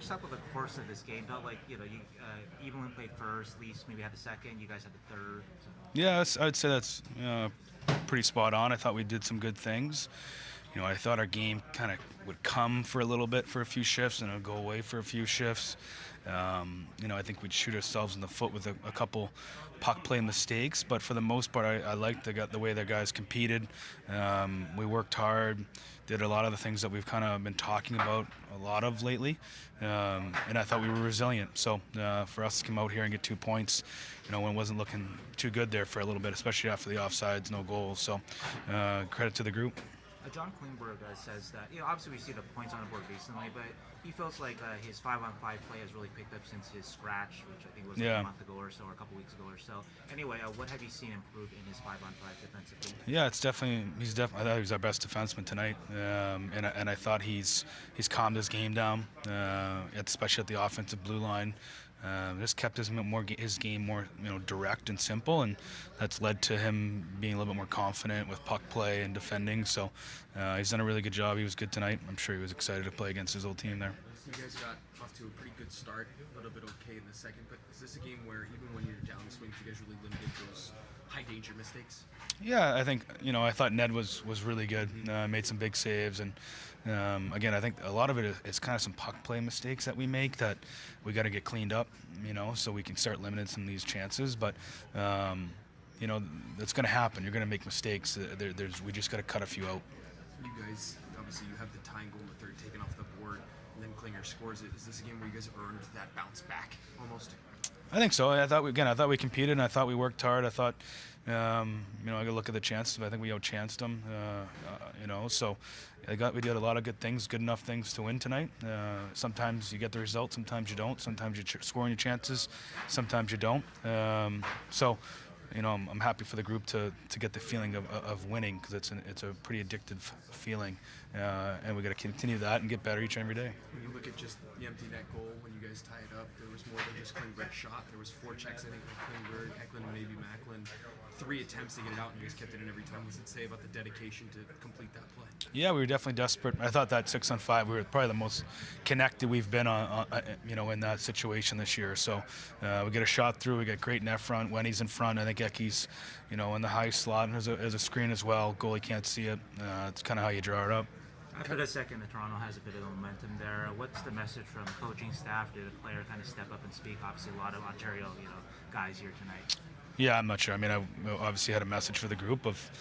finished up with the course of this game? Felt like you Evelyn played first, Leafs maybe had the second, you guys had the third. So. Yeah, I'd say that's pretty spot on. I thought we did some good things. I thought our game kind of would come for a little bit for a few shifts and it would go away for a few shifts. I think we'd shoot ourselves in the foot with a couple puck play mistakes, but for the most part, I liked the way the guys competed. We worked hard, did a lot of the things that we've kind of been talking about a lot of lately, and I thought we were resilient. So for us to come out here and get 2 points, when it wasn't looking too good there for a little bit, especially after the offsides, no goals. So credit to the group. John Klingberg says that, obviously we see the points on the board recently, but he feels like his 5-on-5 play has really picked up since his scratch, which I think was a month ago or so, or a couple weeks ago or so. Anyway, what have you seen improve in his 5-on-5 defensively? Yeah, I thought he was our best defenseman tonight, and I thought he's calmed his game down, especially at the offensive blue line. Just kept his game more direct and simple, and that's led to him being a little bit more confident with puck play and defending. So he's done a really good job. He was good tonight. I'm sure he was excited to play against his old team there. You guys got off to a pretty good start, a little bit okay in the second, but is this a game where even when you're downswing, you guys really limited those high danger mistakes? Yeah, I think I thought Ned was really good. Made some big saves, and again, I think a lot of it is kind of some puck play mistakes that we make that we got to get cleaned up, so we can start limiting some of these chances. But that's going to happen. You're going to make mistakes. We just got to cut a few out. You guys, obviously, you have the tying goal in the third taken off the board, and then Klinger scores it. Is this a game where you guys earned that bounce back almost? I think so. I thought we competed, and I thought we worked hard. I thought, I got to look at the chances, but I think we outchanced them. So we did a lot of good things, good enough things to win tonight. Sometimes you get the result, sometimes you don't. Sometimes you're scoring your chances, sometimes you don't. I'm happy for the group to get the feeling of winning, because it's a pretty addictive feeling, and we got to continue that and get better each and every day. When you look at just the empty net goal, when you guys tie it up, there was more than just Klingberg's shot. There was 4 checks, I think, with Klingberg, Eklund, and maybe Macklin. 3 attempts to get it out, and you guys kept it in every time. What does it say about the dedication to complete that play? Yeah, we were definitely desperate. I thought that 6-on-5, we were probably the most connected we've been on in that situation this year. So we get a shot through, we get great net front. Wenny's in front. I think Eki's, in the high slot, and there's a screen as well. Goalie can't see it. It's kind of how you draw it up. After the second, Toronto has a bit of momentum there. What's the message from coaching staff? Did a player kind of step up and speak? Obviously, a lot of Ontario, guys here tonight. Yeah, I'm not sure. I mean, I obviously had a message for the group of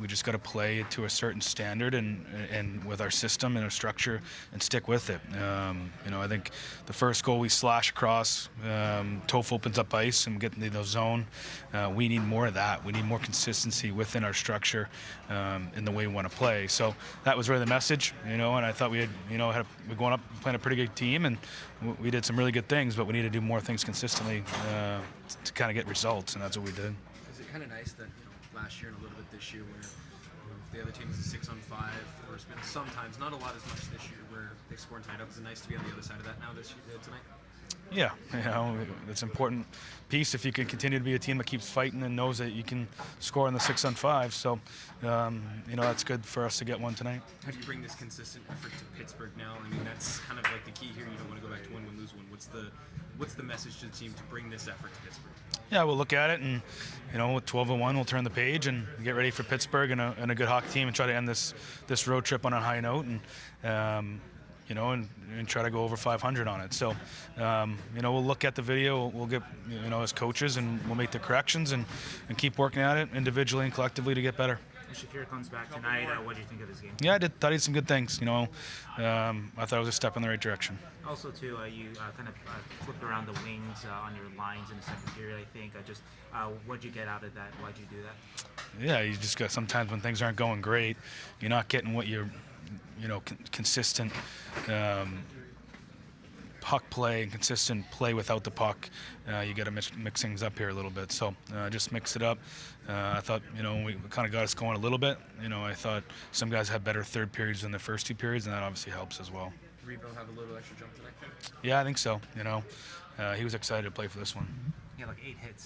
we just got to play to a certain standard and with our system and our structure and stick with it. I think the first goal we slash across, Toph opens up ice and we get into the zone. We need more of that. We need more consistency within our structure in the way we want to play. So that was really the message, and I thought we had, we're going up playing a pretty good team, and we did some really good things, but we need to do more things consistently to kind of get results, and that's what we did. Is it kind of nice that last year and a little bit this year where the other team is a 6-on-5, or it's been sometimes, not a lot as much this year, where they score and tie it up? Is it nice to be on the other side of that now this year, tonight? Yeah, it's an important piece if you can continue to be a team that keeps fighting and knows that you can score in the 6-on-5. So, that's good for us to get one tonight. How do you bring this consistent effort to Pittsburgh now? I mean, that's kind of like the key here. You don't want to go back to win, lose one. What's the message to the team to bring this effort to Pittsburgh? Yeah, we'll look at it, and with 12-1, we'll turn the page and get ready for Pittsburgh and a good hockey team, and try to end this road trip on a high note, and and try to go over 500 on it. So, we'll look at the video, we'll get, as coaches, and we'll make the corrections and keep working at it individually and collectively to get better. Shakir comes back tonight. What do you think of his game? Yeah, I thought he did some good things. I thought it was a step in the right direction. Also, too, you kind of flipped around the wings on your lines in the second period, I think. What did you get out of that? Why did you do that? Yeah, you just got, sometimes when things aren't going great, you're not getting what you're, consistent puck play and consistent play without the puck. You got to mix things up here a little bit. So just mix it up. I thought, we kind of got us going a little bit. I thought some guys had better third periods than the first 2 periods, and that obviously helps as well. Did Revo have a little extra jump tonight? Yeah, I think so. He was excited to play for this one. He had like 8 hits.